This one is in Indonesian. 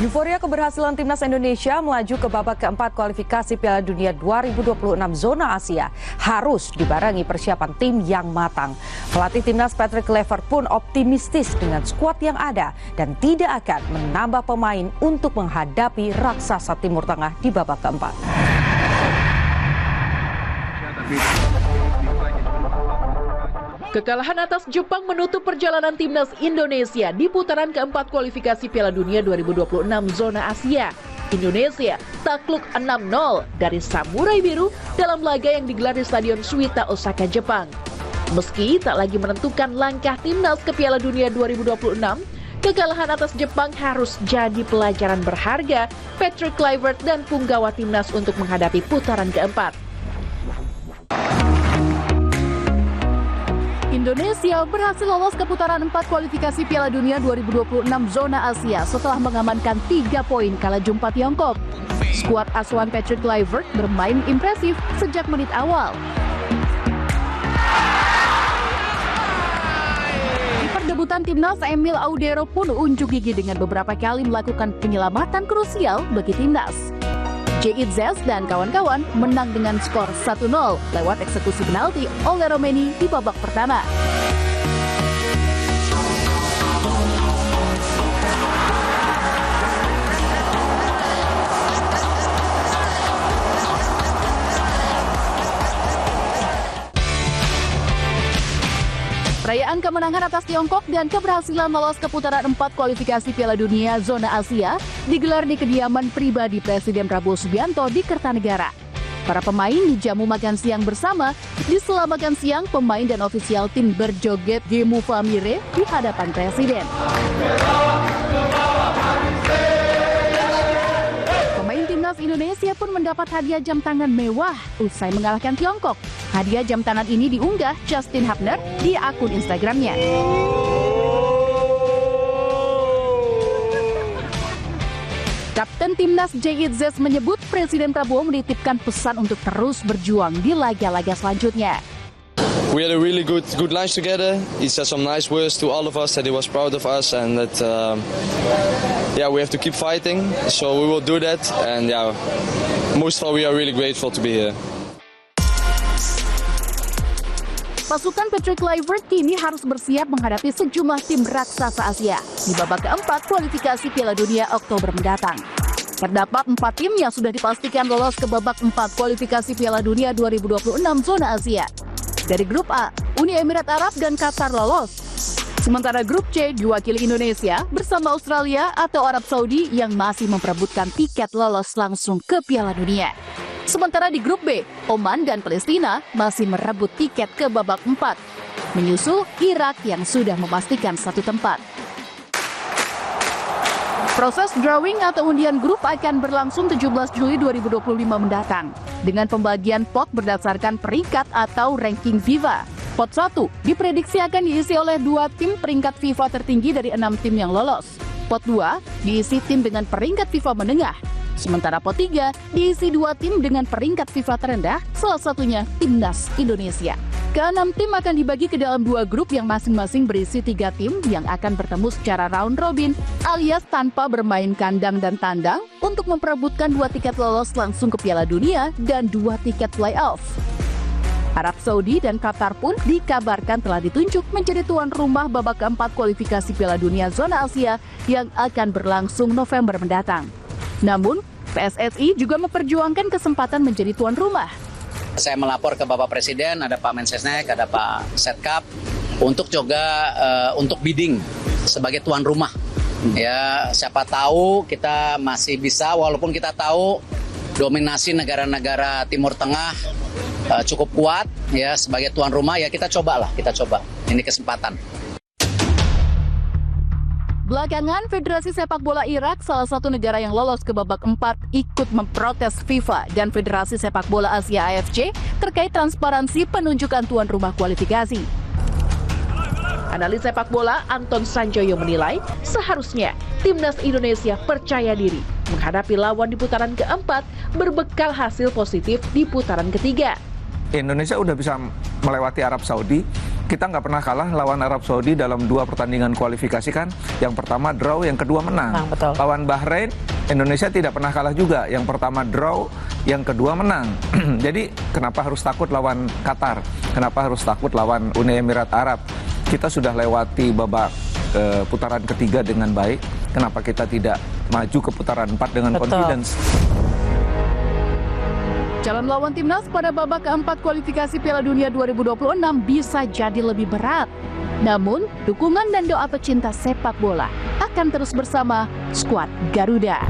Euforia keberhasilan timnas Indonesia melaju ke babak keempat kualifikasi Piala Dunia 2026 zona Asia harus dibarengi persiapan tim yang matang. Pelatih timnas Patrick Kluivert pun optimistis dengan skuad yang ada dan tidak akan menambah pemain untuk menghadapi raksasa Timur Tengah di babak keempat. Kekalahan atas Jepang menutup perjalanan timnas Indonesia di putaran keempat kualifikasi Piala Dunia 2026 zona Asia. Indonesia takluk 6-0 dari Samurai Biru dalam laga yang digelar di Stadion Suita, Osaka, Jepang. Meski tak lagi menentukan langkah timnas ke Piala Dunia 2026, kekalahan atas Jepang harus jadi pelajaran berharga Patrick Kluivert dan punggawa timnas untuk menghadapi putaran keempat. Indonesia berhasil lolos ke putaran 4 kualifikasi Piala Dunia 2026 zona Asia setelah mengamankan 3 poin kala jumpa Tiongkok. Skuad asuhan Patrick Kluivert bermain impresif sejak menit awal. Di perdebutan timnas, Emil Audero pun unjuk gigi dengan beberapa kali melakukan penyelamatan krusial bagi timnas. J.I.Z dan kawan-kawan menang dengan skor 1-0 lewat eksekusi penalti oleh Romeni di babak pertama. Perayaan kemenangan atas Tiongkok dan keberhasilan lolos ke putaran 4 kualifikasi Piala Dunia zona Asia digelar di kediaman pribadi Presiden Prabowo Subianto di Kertanegara. Para pemain dijamu makan siang bersama. Di sela makan siang, pemain dan ofisial tim berjoget Gemu Famire di hadapan Presiden. Pemain timnas Indonesia pun mendapat hadiah jam tangan mewah usai mengalahkan Tiongkok. Hadiah jam tangan ini diunggah Justin Hubner di akun Instagramnya. Kapten timnas J.I.Z menyebut Presiden Prabowo menitipkan pesan untuk terus berjuang di laga-laga selanjutnya. We had a really good lunch together. He said some nice words to all of us that he was proud of us and that we have to keep fighting. So we will do that and most of all we are really grateful to be here. Pasukan Patrick Kluivert kini harus bersiap menghadapi sejumlah tim raksasa Asia di babak keempat kualifikasi Piala Dunia Oktober mendatang. Terdapat 4 tim yang sudah dipastikan lolos ke babak 4 kualifikasi Piala Dunia 2026 zona Asia. Dari grup A, Uni Emirat Arab dan Qatar lolos. Sementara grup C diwakili Indonesia bersama Australia atau Arab Saudi yang masih memperebutkan tiket lolos langsung ke Piala Dunia. Sementara di grup B, Oman dan Palestina masih merebut tiket ke babak 4, menyusul Irak yang sudah memastikan satu tempat. Proses drawing atau undian grup akan berlangsung 17 Juli 2025 mendatang, dengan pembagian pot berdasarkan peringkat atau ranking FIFA. Pot 1 diprediksi akan diisi oleh 2 tim peringkat FIFA tertinggi dari 6 tim yang lolos. Pot 2 diisi tim dengan peringkat FIFA menengah. Sementara pot 3 diisi 2 tim dengan peringkat FIFA terendah, salah satunya Timnas Indonesia. Ke-6 tim akan dibagi ke dalam 2 grup yang masing-masing berisi 3 tim yang akan bertemu secara round robin alias tanpa bermain kandang dan tandang untuk memperebutkan 2 tiket lolos langsung ke Piala Dunia dan 2 tiket playoff. Arab Saudi dan Qatar pun dikabarkan telah ditunjuk menjadi tuan rumah babak keempat kualifikasi Piala Dunia zona Asia yang akan berlangsung November mendatang. Namun, PSSI juga memperjuangkan kesempatan menjadi tuan rumah. Saya melapor ke Bapak Presiden, ada Pak Mensesnek, ada Pak Setkap, untuk juga untuk bidding sebagai tuan rumah. Ya, siapa tahu kita masih bisa, walaupun kita tahu dominasi negara-negara Timur Tengah cukup kuat, ya sebagai tuan rumah ya kita coba. Ini kesempatan. Belakangan, Federasi Sepak Bola Irak, salah satu negara yang lolos ke babak 4, ikut memprotes FIFA dan Federasi Sepak Bola Asia AFC terkait transparansi penunjukan tuan rumah kualifikasi. Analis sepak bola Anton Sanjoyo menilai seharusnya Timnas Indonesia percaya diri menghadapi lawan di putaran keempat berbekal hasil positif di putaran ketiga. Indonesia udah bisa melewati Arab Saudi, kita nggak pernah kalah lawan Arab Saudi dalam 2 pertandingan kualifikasi kan. Yang pertama draw, yang kedua menang. Betul. Lawan Bahrain, Indonesia tidak pernah kalah juga. Yang pertama draw, yang kedua menang. Jadi kenapa harus takut lawan Qatar? Kenapa harus takut lawan Uni Emirat Arab? Kita sudah lewati babak putaran ketiga dengan baik. Kenapa kita tidak maju ke putaran 4 dengan confidence? Calon lawan timnas pada babak keempat kualifikasi Piala Dunia 2026 bisa jadi lebih berat. Namun, dukungan dan doa pecinta sepak bola akan terus bersama skuad Garuda.